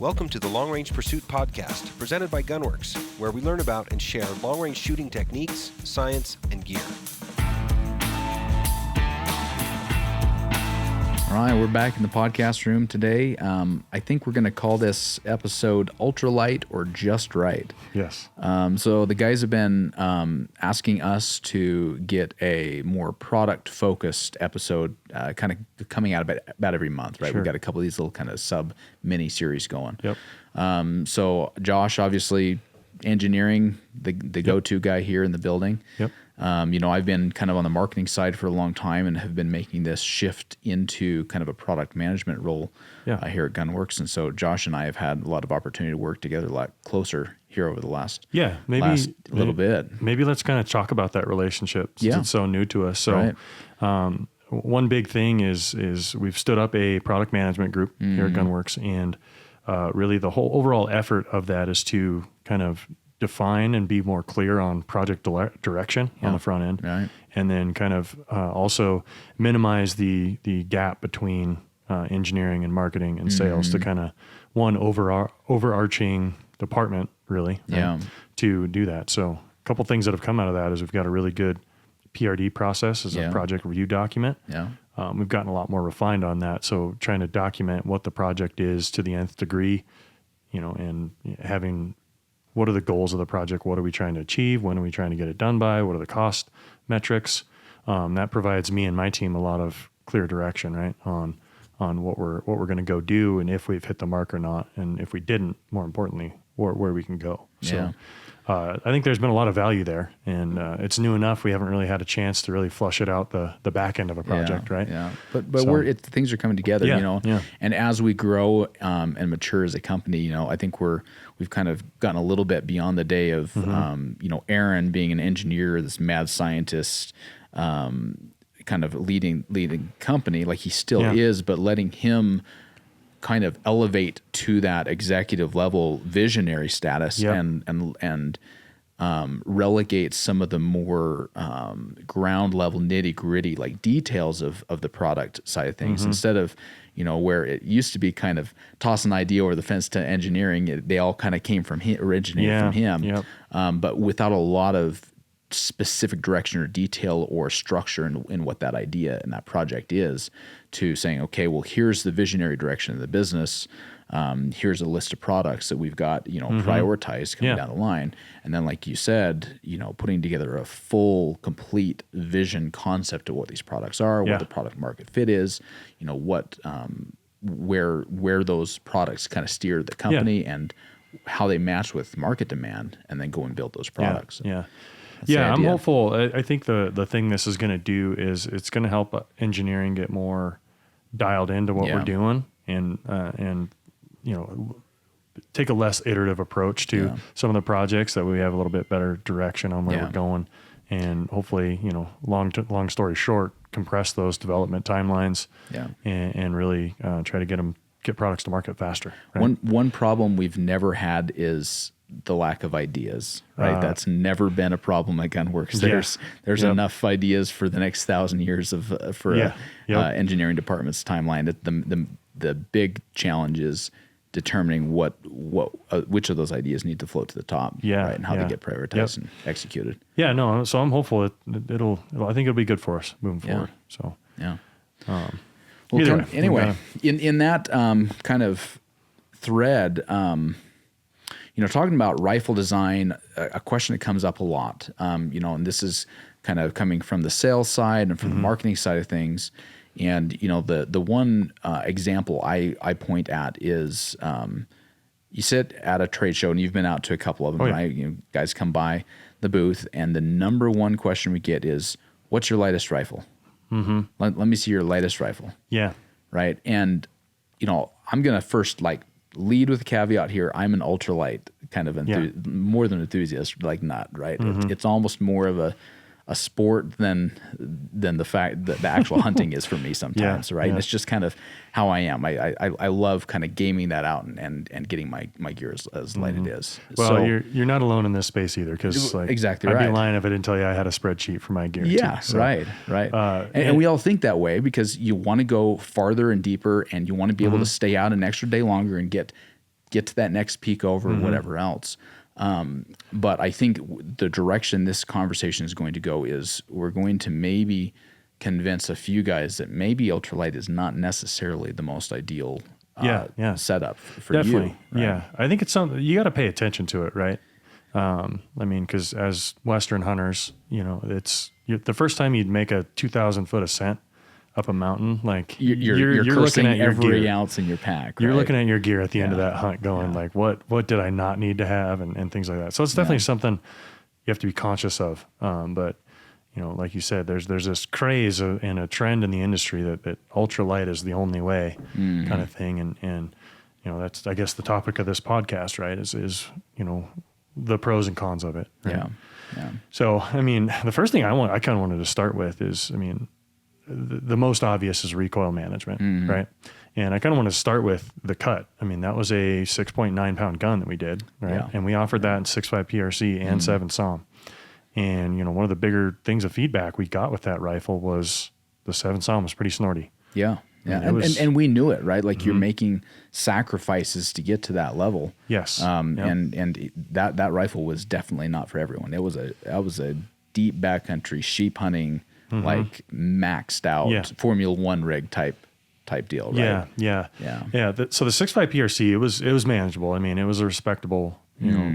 Welcome to the Long Range Pursuit Podcast, presented by Gunworks, where we learn about and share long-range shooting techniques, science, and gear. All right, we're back in the podcast room today. I think we're going to call this episode Ultralight or Just Right. Yes. So the guys have been asking us to get a more product-focused episode, kind of coming out about every month, right? Sure. We've got a couple of these little kind of sub-mini series going. Yep. So Josh, obviously, engineering, the go-to guy here in the building. Yep. I've been kind of on the marketing side for a long time and have been making this shift into kind of a product management role here at Gunworks. And so Josh and I have had a lot of opportunity to work together a lot closer here over the last little bit. Maybe let's kind of talk about that relationship since it's so new to us. So one big thing is we've stood up a product management group here at Gunworks, and really the whole overall effort of that is to kind of define and be more clear on project direction on the front end, right. And then kind of also minimize the gap between engineering and marketing and sales to kind of one overarching department, really, to do that. So a couple things that have come out of that is we've got a really good PRD process as a project review document. Yeah. We've gotten a lot more refined on that. So trying to document what the project is to the nth degree, and having what are the goals of the project? What are we trying to achieve? When are we trying to get it done by? What are the cost metrics? That provides me and my team a lot of clear direction, right, on what we're going to go do, and if we've hit the mark or not, and if we didn't, more importantly, where we can go. So I think there's been a lot of value there, and it's new enough. We haven't really had a chance to really flush it out the back end of a project, right? Yeah, but things are coming together, and as we grow and mature as a company, I think we've kind of gotten a little bit beyond the day of Aaron being an engineer, this mad scientist, kind of leading company like he still is, but letting him kind of elevate to that executive level visionary status and relegate some of the more ground level nitty gritty like details of the product side of things instead of where it used to be kind of toss an idea over the fence to engineering. They all kind of came from him, originated from him, but without a lot of specific direction or detail or structure in what that idea and that project is, to saying, okay, well, here's the visionary direction of the business. Here's a list of products that we've got, prioritized coming down the line. And then, like you said, putting together a full, complete vision concept of what these products are, what the product market fit is, what, where those products kind of steer the company and how they match with market demand, and then go and build those products. I'm hopeful. I think the thing this is going to do is it's going to help engineering get more dialed into what we're doing, and take a less iterative approach to some of the projects, that we have a little bit better direction on where we're going, and hopefully, long story short, compress those development timelines, and really try to get products to market faster. Right? One problem we've never had is the lack of ideas, right? That's never been a problem at Gunworks. There's enough ideas for the next 1,000 years for engineering department's timeline. The big challenge is determining which of those ideas need to float to the top, right? And how they get prioritized and executed. So I'm hopeful it'll I think it'll be good for us moving forward. So anyway, in that kind of thread, talking about rifle design, a question that comes up a lot, and this is kind of coming from the sales side and from the marketing side of things. And, the one example I point at is you sit at a trade show, and you've been out to a couple of them, right? Guys come by the booth, and the number one question we get is, what's your lightest rifle? Let me see your lightest rifle. Yeah. Right. And, I'm going to first lead with a caveat here. I'm an ultralight kind of more than enthusiast, like nut, right? It's almost more of a sport than the fact that the actual hunting is for me sometimes, right? And it's just kind of how I am. I love kind of gaming that out and getting my gear as light it is. Well, so, you're not alone in this space either, because exactly I'd right. be lying if I didn't tell you I had a spreadsheet for my gear. Yeah, too, so. Right. And we all think that way because you want to go farther and deeper, and you want to be able to stay out an extra day longer and get get to that next peak over whatever else. But I think the direction this conversation is going to go is we're going to maybe convince a few guys that maybe ultralight is not necessarily the most ideal setup for Definitely. you. Right? Yeah. I think it's something you got to pay attention to it, right? I mean, because as Western hunters, it's the first time you'd make a 2,000 foot ascent up a mountain, like you're looking at your every gear. ounce in your pack. You're right? looking at your gear at the end of that hunt, going like, what did I not need to have, and things like that. So it's definitely something you have to be conscious of. But like you said, there's this craze and a trend in the industry that ultralight is the only way, kind of thing, and that's, I guess, the topic of this podcast, right? Is the pros and cons of it. Right? Yeah. So, I mean, the first thing I kind of wanted to start with is, I mean, the most obvious is recoil management, right? And I kind of want to start with the cut. I mean, that was a 6.9 pound gun that we did, right? Yeah. And we offered that in 6.5 PRC and 7 SAUM. And, one of the bigger things of feedback we got with that rifle was the 7 SAUM was pretty snorty. Yeah. Yeah. And we knew it, right? Like you're making sacrifices to get to that level. Yes. And that rifle was definitely not for everyone. That was a deep backcountry sheep hunting, like maxed out Formula One rig type deal, right? Yeah. So the 6.5 PRC, it was manageable. I mean, it was a respectable,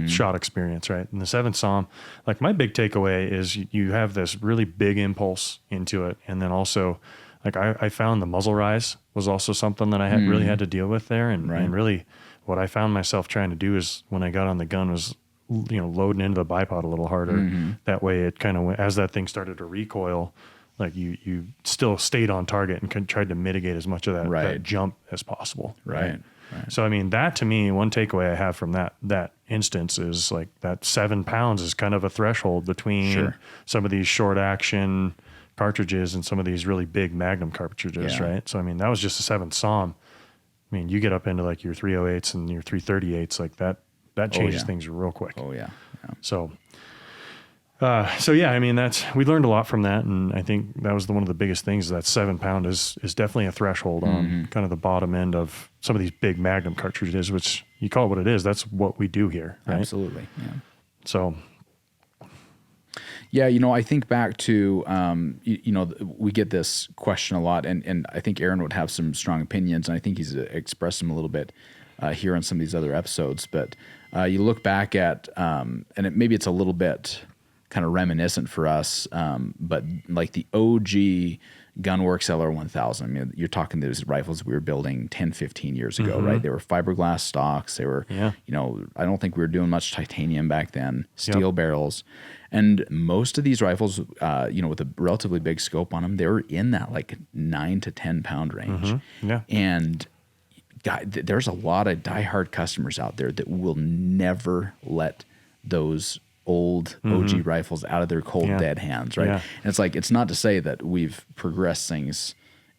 shot experience, right? And the 7 SAUM, like my big takeaway is you have this really big impulse into it, and then also, like I found the muzzle rise was also something that I really had to deal with there, and really what I found myself trying to do is when I got on the gun was loading into the bipod a little harder. That way it kind of, as that thing started to recoil, like you still stayed on target and tried to mitigate as much of that jump as possible. Right. So, I mean, that to me, one takeaway I have from that instance is like that 7 pounds is kind of a threshold between some of these short action cartridges and some of these really big Magnum cartridges. Right. So, I mean, that was just a 7 SAUM. I mean, you get up into like your 308s and your 338s, like that changes things real quick. Oh yeah. So yeah, I mean, we learned a lot from that. And I think that was one of the biggest things. That 7 pound is definitely a threshold on kind of the bottom end of some of these big Magnum cartridges, which you call it what it is. That's what we do here. Right? Absolutely. Yeah. So. Yeah, I think back to, we get this question a lot, and I think Aaron would have some strong opinions, and I think he's expressed them a little bit here on some of these other episodes. But you look back at, and maybe it's a little bit kind of reminiscent for us, but like the OG Gunworks LR1000, I mean, you're talking those rifles we were building 10, 15 years ago, right? They were fiberglass stocks. They were, I don't think we were doing much titanium back then, steel barrels. And most of these rifles, with a relatively big scope on them, they were in that like 9 to 10 pound range. And there's a lot of diehard customers out there that will never let those old OG rifles out of their cold dead hands, right? And it's not to say that we've progressed things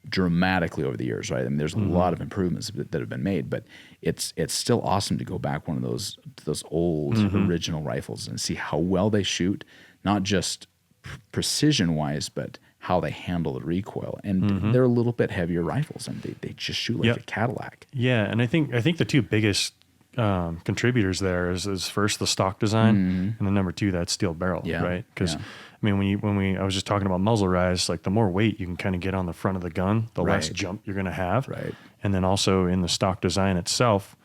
dramatically over the years, right? I mean, there's a lot of improvements that have been made, but it's still awesome to go back one of those old original rifles and see how well they shoot, not just precision wise, but how they handle the recoil. And they're a little bit heavier rifles, and they just shoot like a Cadillac. Yeah, and I think the two biggest contributors there is first the stock design, and then number 2 that steel barrel, right? Because I mean, I was just talking about muzzle rise, like the more weight you can kind of get on the front of the gun, the less jump you're going to have. Right. And then also in the stock design itself,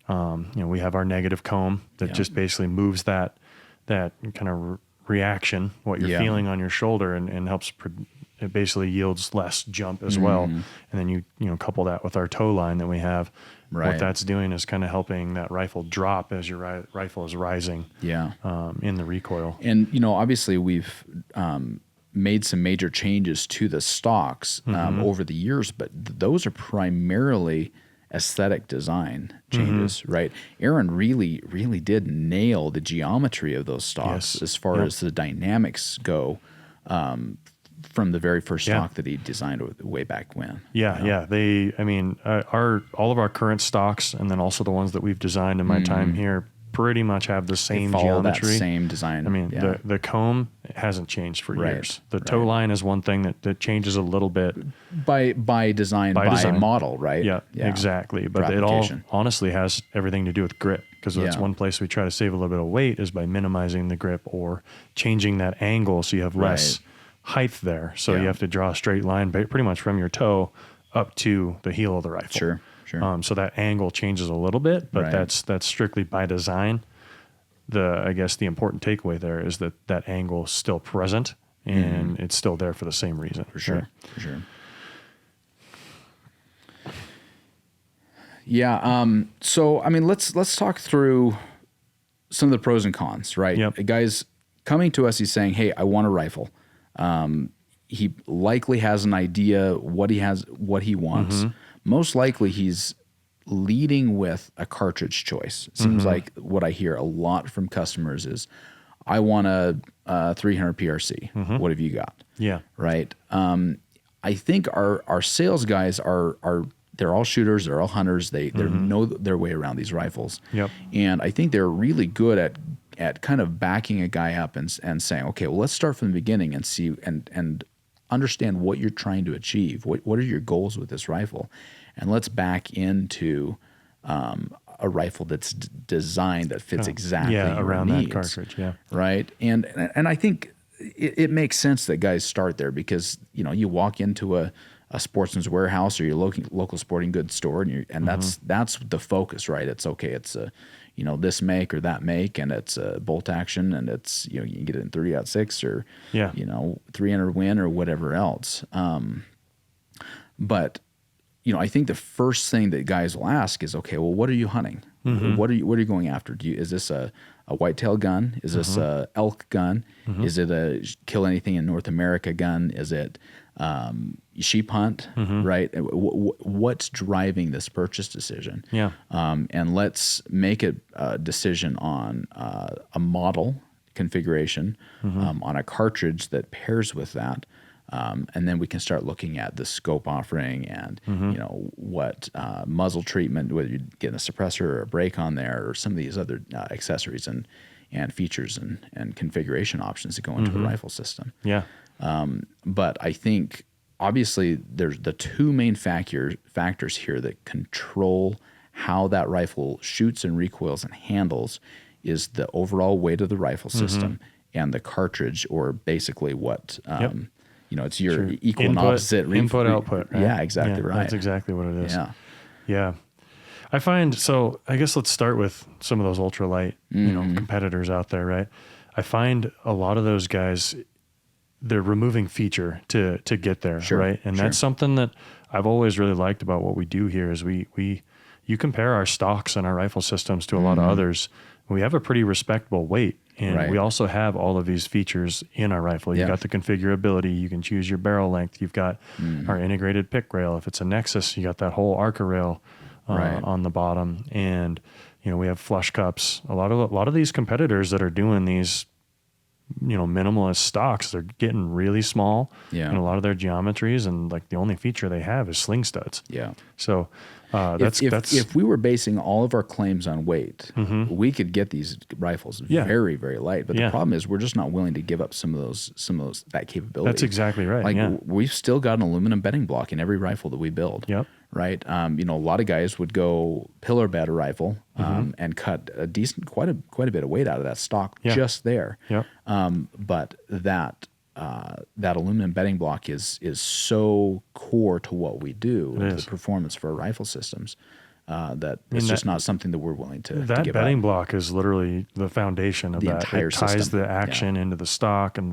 we have our negative comb that just basically moves that kind of reaction, what you're feeling on your shoulder, and helps. It basically yields less jump as well. And then you couple that with our toe line that we have. Right. What that's doing is kind of helping that rifle drop as your rifle is rising in the recoil. And, obviously we've made some major changes to the stocks over the years, but those are primarily aesthetic design changes, right? Aaron really, really did nail the geometry of those stocks as far as the dynamics go. From the very first stock that he designed way back when. All of our current stocks, and then also the ones that we've designed in my time here, pretty much have the same follow geometry. that same design. I mean, the comb hasn't changed for Right, years. The toe line is one thing that changes a little bit by design, by model, right? Yeah, exactly. But it all honestly has everything to do with grip, because that's one place we try to save a little bit of weight is by minimizing the grip or changing that angle so you have less height there. So you have to draw a straight line pretty much from your toe up to the heel of the rifle. Sure. So that angle changes a little bit, but that's strictly by design. I guess the important takeaway there is that angle is still present and it's still there for the same reason. For sure. Yeah. So, I mean, let's talk through some of the pros and cons, right? Yep. A guy's coming to us, he's saying, hey, I want a rifle. He likely has an idea what he wants. Mm-hmm. Most likely he's leading with a cartridge choice. It seems like what I hear a lot from customers is, I want a 300 PRC. What have you got? Yeah. Right. I think our sales guys they're all shooters. They're all hunters. They know their way around these rifles. Yep. And I think they're really good at kind of backing a guy up and saying, okay, well, let's start from the beginning and see and understand what you're trying to achieve. What are your goals with this rifle? And let's back into a rifle that's designed that fits exactly around your needs, that cartridge. Yeah. Right. And I think it makes sense that guys start there, because you walk into a Sportsman's Warehouse or your local sporting goods store, and that's the focus, right? It's okay. It's this make or that make, and it's a bolt action, and it's you can get it in 30-06 or 300 Win or whatever else. But I think the first thing that guys will ask is, okay, well, what are you hunting? What are you going after? Is this a whitetail gun? Is this a elk gun? Is it a kill anything in North America gun? Is it sheep hunt? Right? What's driving this purchase decision? Yeah. And let's make a decision on a model configuration, on a cartridge that pairs with that. And then we can start looking at the scope offering and what muzzle treatment, whether you're getting a suppressor or a brake on there, or some of these other accessories and features and configuration options that go into a rifle system. Yeah. But I think obviously there's the two main factors here that control how that rifle shoots and recoils and handles is the overall weight of the rifle system and the cartridge, or basically what it's your equal and opposite input output. Right? Yeah, exactly right. That's exactly what it is. Yeah. I find, so I guess let's start with some of those ultralight, competitors out there, right? I find a lot of those guys, they're removing feature to get there, right? And that's something that I've always really liked about what we do here is you compare our stocks and our rifle systems to a lot of others. We have a pretty respectable weight. And we also have all of these features in our rifle. You've got the configurability. You can choose your barrel length. You've got our integrated pick rail. If it's a Nexus, you got that whole Arca rail on the bottom. And we have flush cups. A lot of these competitors that are doing these minimalist stocks, they're getting really small in a lot of their geometries, and like the only feature they have is sling studs. Yeah. So if we were basing all of our claims on weight, we could get these rifles very, very light. But the problem is we're just not willing to give up some of those that capability. That's exactly right. Like we've still got an aluminum bedding block in every rifle that we build. Yep. Right. A lot of guys would go pillar bed a rifle and cut quite a bit of weight out of that stock just there. Yep. But that aluminum bedding block is so core to what we do, the performance for our rifle systems, that it's just not something that we're willing to that give bedding up. Block is literally the foundation of the that. Entire it ties system. The action into the stock and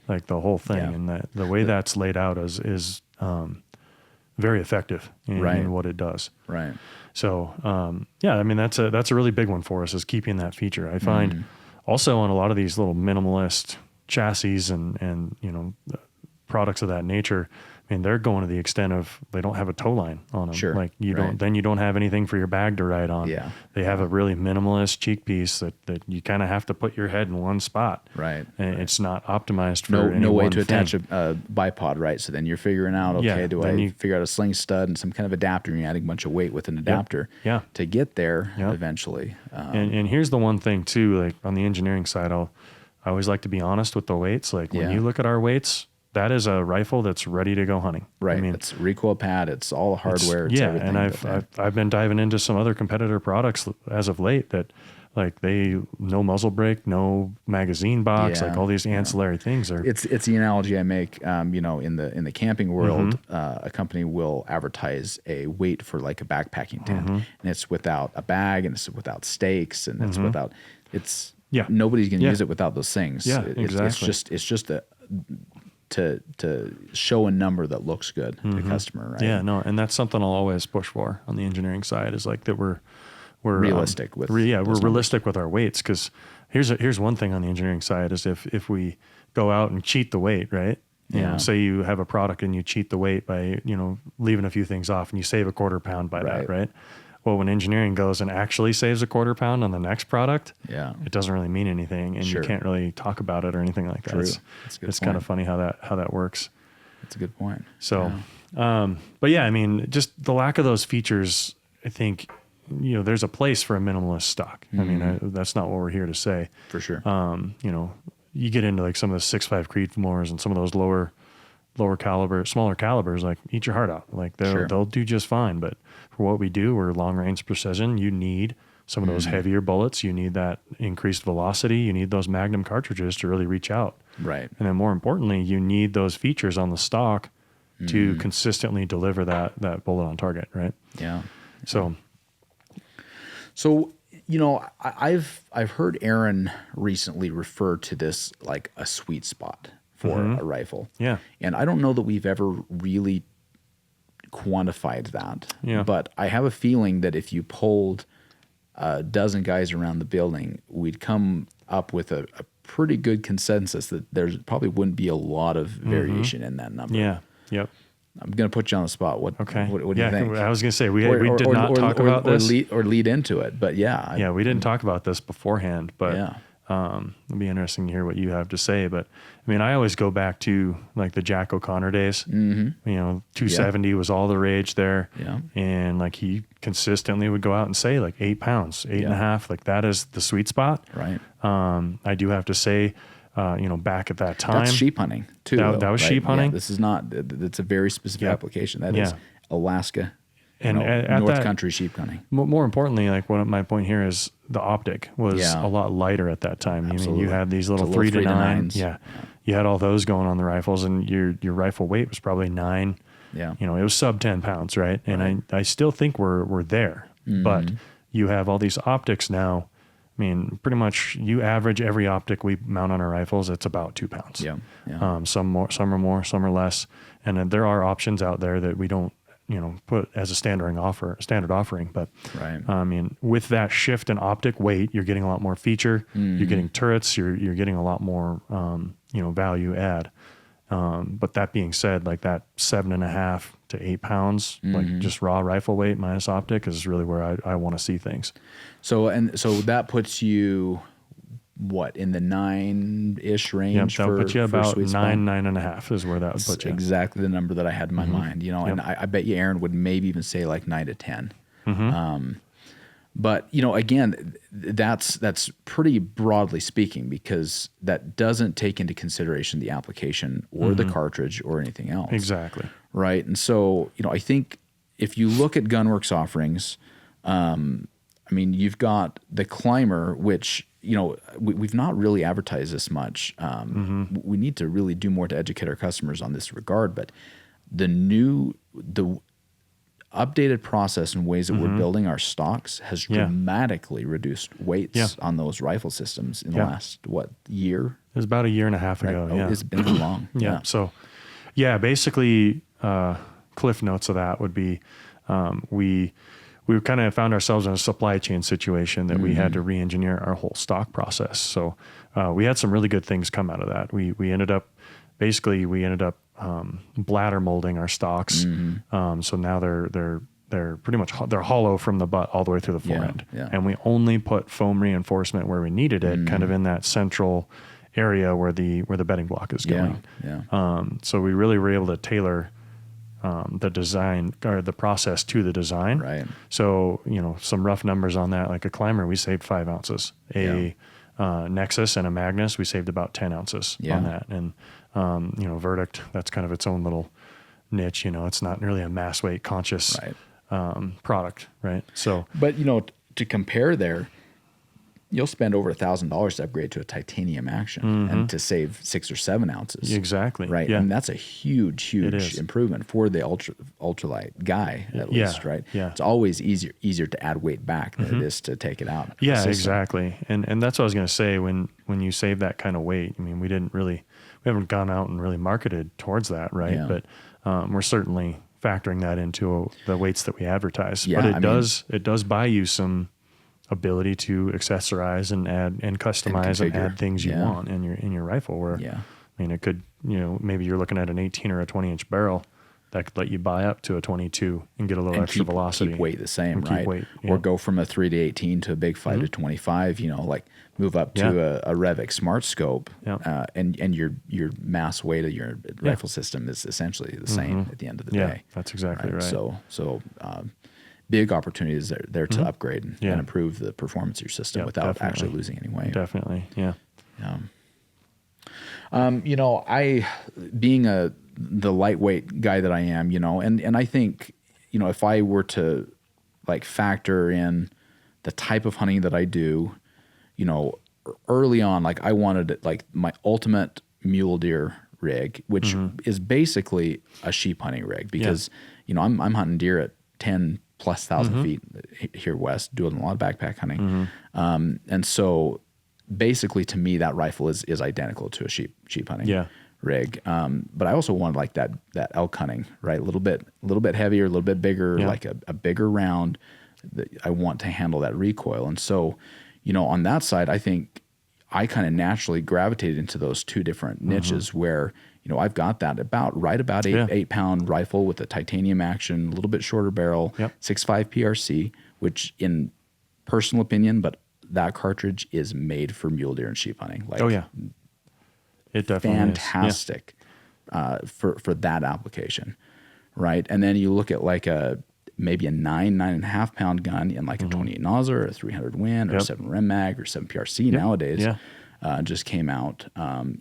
the whole thing, and the way that's laid out is very effective in what it does. Right. So that's a really big one for us, is keeping that feature. I find also on a lot of these little minimalist chassis and products of that nature, mean, they're going to the extent of they don't have a tow line on them. Sure. Like you don't have anything for your bag to ride on. Yeah. They have a really minimalist cheek piece that you kind of have to put your head in one spot. Right. And it's not optimized for no way one to thing. attach a bipod, right? So then you're figuring out, okay, do I figure out a sling stud and some kind of adapter, and you're adding a bunch of weight with an adapter to get there eventually. And here's the one thing too, like on the engineering side, I always like to be honest with the weights. Like when you look at our weights, that is a rifle that's ready to go hunting. Right. I mean, it's recoil pad. It's all the hardware. It's everything. And I've been diving into some other competitor products as of late that like no muzzle brake, no magazine box, like all these ancillary things are. It's the analogy I make. You know, in the camping world, a company will advertise a weight for like a backpacking tent, and it's without a bag, and it's without stakes, and it's without. Nobody's going to use it without those things. Yeah, exactly. It's just to show a number that looks good to the customer, right? Yeah, no, and that's something I'll always push for on the engineering side is like that we're realistic with we're realistic with our weights, because here's one thing on the engineering side is if we go out and cheat the weight, right? You know, say you have a product and you cheat the weight by leaving a few things off and you save a quarter pound by that, right? Well, when engineering goes and actually saves a quarter pound on the next product, it doesn't really mean anything, and you can't really talk about it or anything like that. True. It's kind of funny how that works. That's a good point. So, but yeah, I mean, just the lack of those features, I think, there's a place for a minimalist stock. I mean, that's not what we're here to say. For sure. You get into like some of the 6.5 Creedmoors and some of those lower caliber, smaller calibers, like eat your heart out. Like they'll do just fine. But for what we do, we're long range precision. You need some of those heavier bullets. You need that increased velocity. You need those Magnum cartridges to really reach out. Right. And then more importantly, you need those features on the stock to consistently deliver that bullet on target. Right. Yeah. So, I've heard Aaron recently refer to this like a sweet spot for a rifle. Yeah. And I don't know that we've ever really quantified that. Yeah. But I have a feeling that if you polled a dozen guys around the building, we'd come up with a pretty good consensus that there's probably wouldn't be a lot of variation in that number. Yeah. Yep. I'm going to put you on the spot. What do you think? I was going to say, we did not talk about this. Or lead into it, but yeah. We didn't talk about this beforehand, but it'll be interesting to hear what you have to say. But I mean, I always go back to like the Jack O'Connor days. 270 was all the rage there. Yeah. And like he consistently would go out and say like 8 pounds, 8.5, like that is the sweet spot. Right. I do have to say, back at that time. That's sheep hunting too. That was sheep hunting. Yeah, this is not, it's a very specific application. That is Alaska and North Country sheep hunting. More importantly, like my point here is the optic was a lot lighter at that time. Absolutely. I mean, you had these little 3 to 9. Yeah. You had all those going on the rifles, and your rifle weight was probably 9. Yeah. It was sub 10 pounds, right? And I still think we're there, but you have all these optics now. I mean, pretty much you average every optic we mount on our rifles, it's about 2 pounds. Yeah. Yeah. Some are more, some are less. And then there are options out there that we don't, put as a standard offering. But I mean, with that shift in optic weight, you're getting a lot more feature. You're getting turrets. You're getting a lot more, value add. But that being said, like that 7.5 to 8 pounds, like just raw rifle weight minus optic is really where I want to see things. So that puts you what, in the 9-ish range? That would put you about 9.5 is where that would put you. Exactly the number that I had in my mind, and I bet you Aaron would maybe even say like 9 to 10. But again, that's pretty broadly speaking, because that doesn't take into consideration the application or the cartridge or anything else. Exactly. Right. And so, I think if you look at Gunworks offerings, I mean, you've got the Climber, which, we've not really advertised this much. We need to really do more to educate our customers on this regard, but the updated process and ways that we're building our stocks has dramatically reduced weights on those rifle systems in the last, year? It was about a year and a half ago. Right? It's been too long. So, basically, cliff notes of that would be we kind of found ourselves in a supply chain situation that we had to re-engineer our whole stock process. So we had some really good things come out of that. We ended up bladder molding our stocks. So now they're pretty much they're hollow from the butt all the way through the forend. And we only put foam reinforcement where we needed it, kind of in that central area where the bedding block is going. So we really were able to tailor the design or the process to the design. Right. So, some rough numbers on that, like a climber, we saved 5 ounces. Nexus and a Magnus, we saved about 10 ounces on that. And, Verdict, that's kind of its own little niche. It's not really a mass weight conscious product. Right. So, but, to compare there, you'll spend over $1,000 to upgrade to a titanium action and to save 6 or 7 ounces. Exactly. Right. Yeah. And that's a huge improvement for the ultralight guy, at least, right? Yeah. It's always easier to add weight back than it is to take it out. Yeah, exactly. And that's what I was going to say when you save that kind of weight. I mean, we haven't gone out and really marketed towards that, right? Yeah. But we're certainly factoring that into the weights that we advertise. Yeah, but it does buy you some ability to accessorize and add and customize and add things you want in your rifle. Where I mean, it could, maybe you're looking at an 18 or a 20-inch barrel that could let you buy up to a 22 and get a little extra velocity. Keep weight the same, right? Keep weight, or go from a 3 to 18 to a big 5 to 25. Like move up to a Revic Smart Scope, and your mass weight of your rifle system is essentially the same at the end of the day. That's exactly right. So big opportunities there to upgrade and improve the performance of your system without actually losing any weight. Definitely, yeah. I being the lightweight guy that I am, and I think, if I were to like factor in the type of hunting that I do, early on, like I wanted like my ultimate mule deer rig, which is basically a sheep hunting rig because, I'm hunting deer at 10,000+ feet here west, doing a lot of backpack hunting. And so basically to me, that rifle is identical to a sheep hunting rig. But I also wanted like that elk hunting, right? A little bit heavier, a little bit bigger, like a bigger round. I want to handle that recoil. And so, on that side, I think I kind of naturally gravitated into those two different niches where, I've got that about 8-pound rifle with a titanium action, a little bit shorter barrel, 6.5 PRC, which in personal opinion, but that cartridge is made for mule deer and sheep hunting. Like, it definitely fantastic for that application, right? And then you look at like maybe a 9.5 pound gun in like a 28 nozzle or a 300 Win or 7 Rem Mag or 7 PRC nowadays. Just came out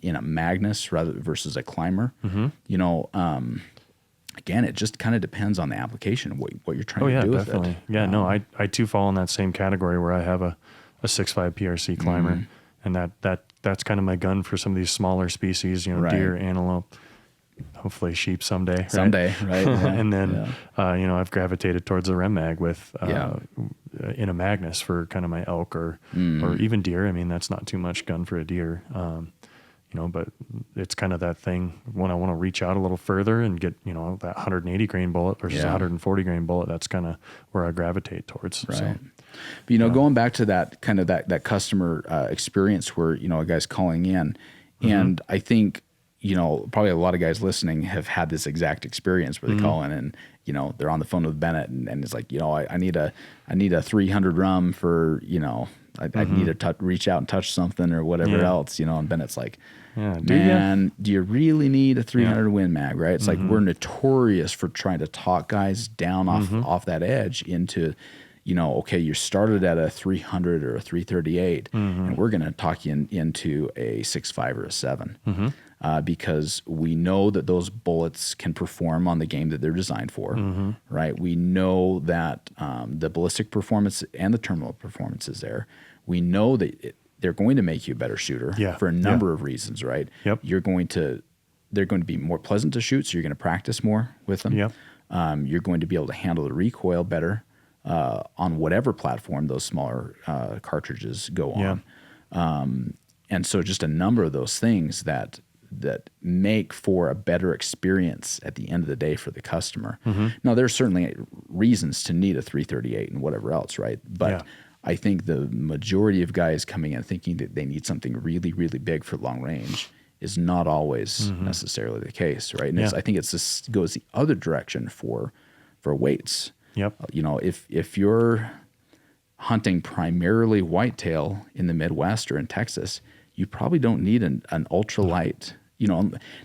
in a Magnus versus a climber. Again, it just kind of depends on the application, what you're trying to do with it. Yeah, no, I too fall in that same category where I have a 6.5 PRC climber, and that's kind of my gun for some of these smaller species, deer, antelope, hopefully sheep someday. Right? And then, I've gravitated towards a Rem Mag with in a Magnus for kind of my elk or even deer. I mean, that's not too much gun for a deer. But it's kind of that thing when I want to reach out a little further and get, that 180 grain bullet versus 140 grain bullet. That's kind of where I gravitate towards. Right. So, but, going back to that kind of that customer experience where, a guy's calling in, and I think, probably a lot of guys listening have had this exact experience where they call in and, they're on the phone with Bennett and it's like, I need a 300 rum for, I need to reach out and touch something or whatever else, and Bennett's like, man, do you really need a 300 Win Mag, right? It's like we're notorious for trying to talk guys down off that edge into, okay, you started at a 300 or a 338, and we're going to talk you into a 6.5 or a 7, because we know that those bullets can perform on the game that they're designed for, right? We know that the ballistic performance and the terminal performance is there. We know that they're going to make you a better shooter for a number of reasons, right? They're going to be more pleasant to shoot, so you're going to practice more with them. You're going to be able to handle the recoil better on whatever platform those smaller cartridges go on. And so just a number of those things that make for a better experience at the end of the day for the customer. Now, there's certainly reasons to need a 338 and whatever else, right? But I think the majority of guys coming in thinking that they need something really, really big for long range is not always necessarily the case, right? And I think goes the other direction for weights. Yep. If you're hunting primarily whitetail in the Midwest or in Texas, you probably don't need an ultralight.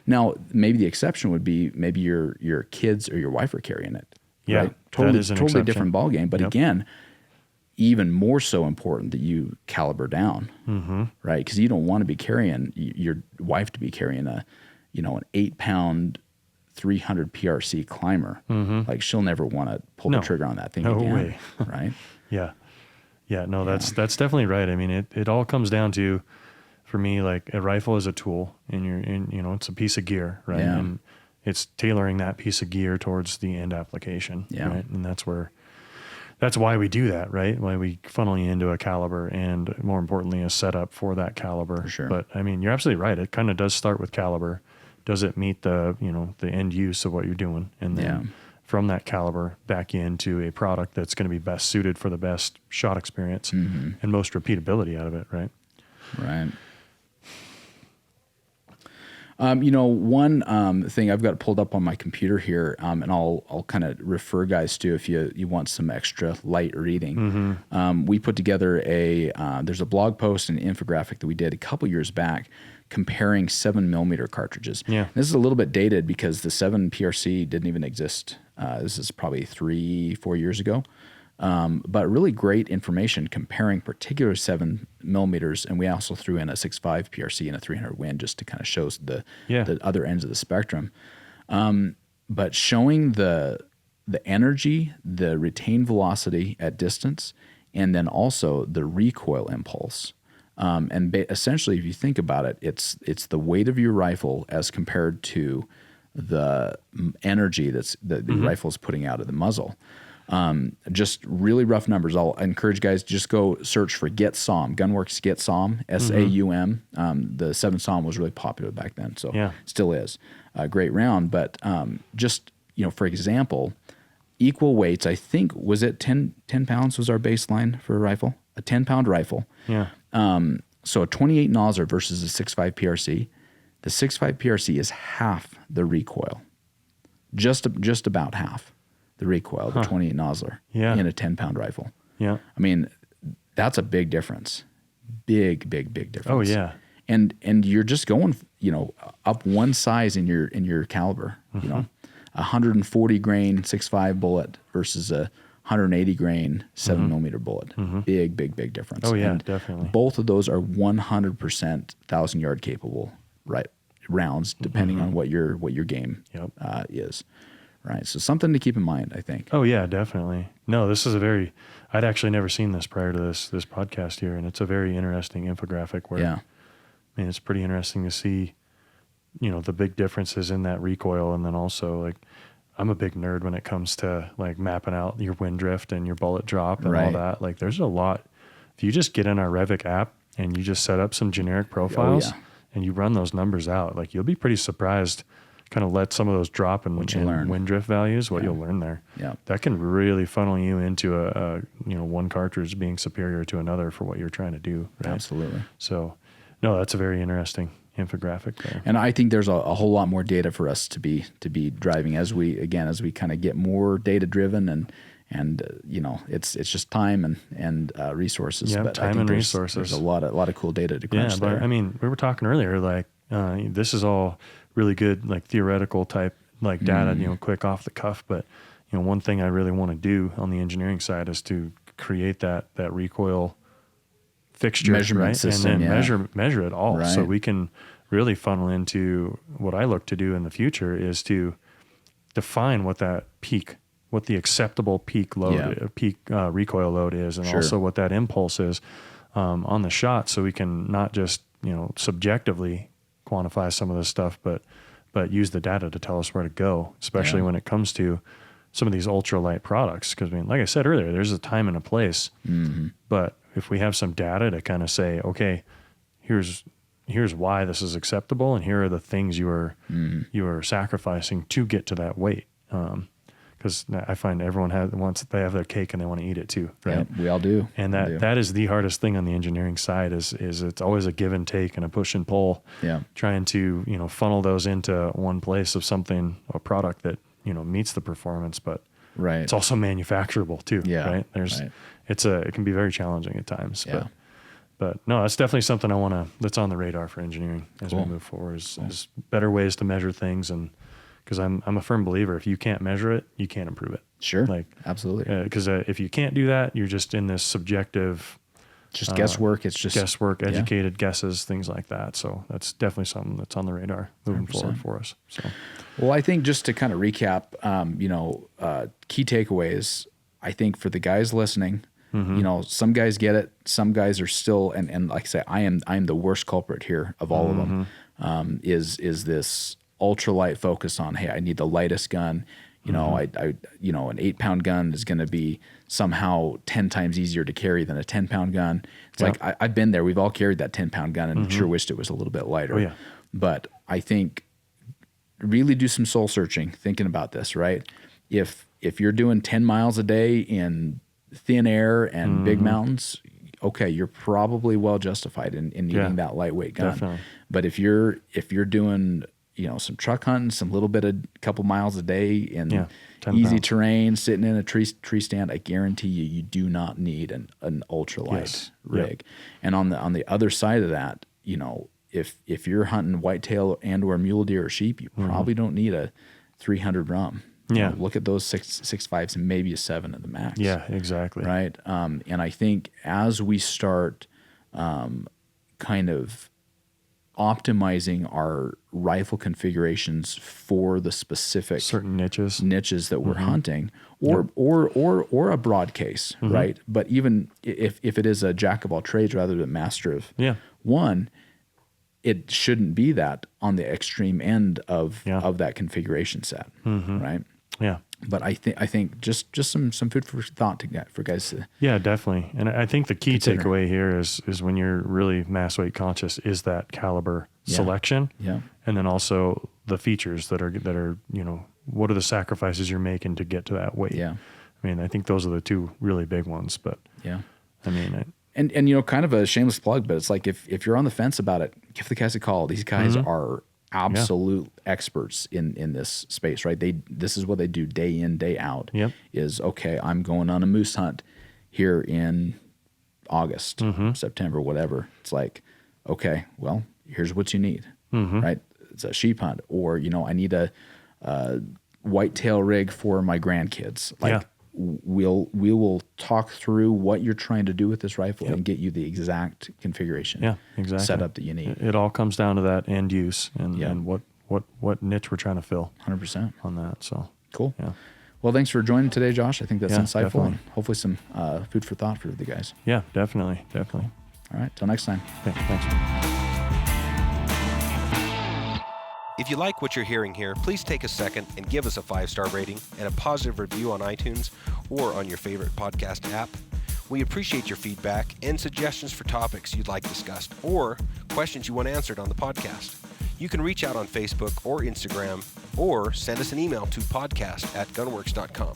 Now maybe the exception would be maybe your kids or your wife are carrying it. Yeah, right? Totally exception. Different ball game. But again, even more so important that you caliber down, right? Because you don't want to be carrying your wife to be carrying an 8-pound 300 PRC climber. Like she'll never want to pull the trigger on that thing again, way. right? Yeah. No, that's definitely right. I mean, it all comes down to, for me, like a rifle is a tool, and it's a piece of gear, right? Yeah. And it's tailoring that piece of gear towards the end application, right? And that's why we do that, right? Why we funnel you into a caliber, and more importantly, a setup for that caliber. For sure. But I mean, you're absolutely right. It kind of does start with caliber. Does it meet the end use of what you're doing? And then from that caliber back into a product that's going to be best suited for the best shot experience and most repeatability out of it, right? Right. One thing I've got pulled up on my computer here, and I'll kind of refer guys to if you want some extra light reading. We put together there's a blog post and an infographic that we did a couple years back comparing 7mm cartridges. Yeah. This is a little bit dated because the 7 PRC didn't even exist. This is probably 3-4 years ago. But really great information comparing particular 7mm, and we also threw in a 6.5 PRC and a 300 Win just to kind of show the other ends of the spectrum. But showing the energy, the retained velocity at distance, and then also the recoil impulse. Essentially, if you think about it, it's the weight of your rifle as compared to the energy that the rifle is putting out of the muzzle. Just really rough numbers. I'll encourage guys to just go search for Get SAUM, Gunworks Get SAUM, SAUM. The 7 SAUM was really popular back then, so still is a great round. But just for example, equal weights. I think was it 10 pounds was our baseline for a rifle, a 10-pound rifle. Yeah. So a 28 Nosler versus a 6.5 PRC. The 6.5 PRC is half the recoil, just about half the recoil of the 28 Nosler in a 10-pound rifle. Yeah. I mean, that's a big difference. Big difference. Oh yeah. And you're just going, up one size in your caliber, 140 grain 6.5 bullet versus a 180 grain 7mm bullet. Big difference. Oh yeah, and definitely. Both of those are 100% 1,000-yard capable rounds, depending on what your game is. Right. So something to keep in mind, I think. Oh yeah, definitely. No, this is I'd actually never seen this prior to this podcast here, and it's a very interesting infographic where, I mean, it's pretty interesting to see, the big differences in that recoil. And then also, like, I'm a big nerd when it comes to like mapping out your wind drift and your bullet drop and all that. Like, there's a lot. If you just get in our Revic app and you just set up some generic profiles and you run those numbers out, like, you'll be pretty surprised. Kind of let some of those drop and wind drift values, what you'll learn there. Yeah. That can really funnel you into a one cartridge being superior to another for what you're trying to do. Right? Absolutely. So, no, that's a very interesting infographic there. And I think there's a whole lot more data for us to be driving as we kind of get more data driven and it's just time and resources. Yeah, but time and resources. There's a lot of cool data to crunch there. But I mean, we were talking earlier, like this is all really good, like theoretical type, like data, quick off the cuff. But, one thing I really want to do on the engineering side is to create that recoil fixture, measurement system, and then measure it all. Right. So we can really funnel into what I look to do in the future is to define what the acceptable peak load, recoil load is, and also what that impulse is on the shot. So we can not just, subjectively quantify some of this stuff, but use the data to tell us where to go, especially when it comes to some of these ultralight products. Because, I mean, like I said earlier, there's a time and a place. But if we have some data to kind of say, okay, here's why this is acceptable, and here are the things you are sacrificing to get to that weight. because I find everyone they have their cake and they want to eat it too, right? Yeah, we all do. And that is the hardest thing on the engineering side is it's always a give and take and a push and pull. Yeah. Trying to, funnel those into one place of a product that, meets the performance, but right. it's also manufacturable too. Yeah. Right. It can be very challenging at times, yeah. but no, that's definitely something that's on the radar for engineering as we move forward is better ways to measure things. And because I'm a firm believer, if you can't measure it, you can't improve it. Sure. Absolutely. Because if you can't do that, you're just in this subjective, just guesswork. It's just guesswork, educated guesses, things like that. So that's definitely something that's on the radar moving 100%. Forward for us. So, well, I think just to kind of recap, key takeaways, I think for the guys listening, some guys get it. Some guys are still, and like I say, I am the worst culprit here of all of them. Is this ultralight focus on, hey, I need the lightest gun. An 8-pound gun is going to be somehow 10 times easier to carry than a 10-pound gun. It's like I've been there. We've all carried that 10-pound gun and sure wished it was a little bit lighter. Oh, yeah. But I think really do some soul searching thinking about this, right? If you're doing 10 miles a day in thin air and big mountains, okay, you're probably well justified in needing that lightweight gun. Definitely. But if you're doing some truck hunting, some little bit of couple miles a day in easy terrain, sitting in a tree stand, I guarantee you do not need an ultralight rig. And on the other side of that, if you're hunting whitetail and or mule deer or sheep, you probably don't need a 300 rum. Look at those 6.5s and maybe a 7 at the max. Yeah, exactly. Right. And I think as we start kind of optimizing our rifle configurations for the specific certain niches that we're hunting, or a broad case, right? But even if it is a jack of all trades rather than master of one, it shouldn't be that on the extreme end of that configuration set, right? Yeah. But I think just some food for thought for guys to definitely. And I think the key consider. takeaway here is when you're really mass weight conscious is that caliber selection. Yeah. And then also the features that are what are the sacrifices you're making to get to that weight? Yeah. I mean, I think those are the two really big ones, but I mean, and kind of a shameless plug, but it's like if you're on the fence about it, give the guys a call. These guys are absolute experts in this space, right? This is what they do day in, day out. Is okay, I'm going on a moose hunt here in August, September, whatever. It's like, okay, well, here's what you need, right? It's a sheep hunt, or I need a whitetail rig for my grandkids. Like we will talk through what you're trying to do with this rifle and get you the exact configuration setup that you need. It all comes down to that end use and what niche we're trying to fill 100% on that. So cool. Well, thanks for joining today, Josh. I think that's insightful definitely. And hopefully some food for thought for the guys. Yeah, definitely. All right, till next time. Thanks. If you like what you're hearing here, please take a second and give us a 5-star rating and a positive review on iTunes or on your favorite podcast app. We appreciate your feedback and suggestions for topics you'd like discussed or questions you want answered on the podcast. You can reach out on Facebook or Instagram or send us an email to podcast@gunworks.com.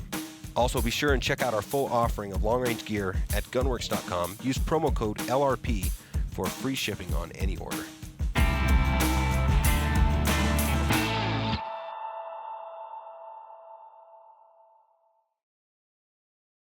Also, be sure and check out our full offering of long-range gear at gunworks.com. Use promo code LRP for free shipping on any order.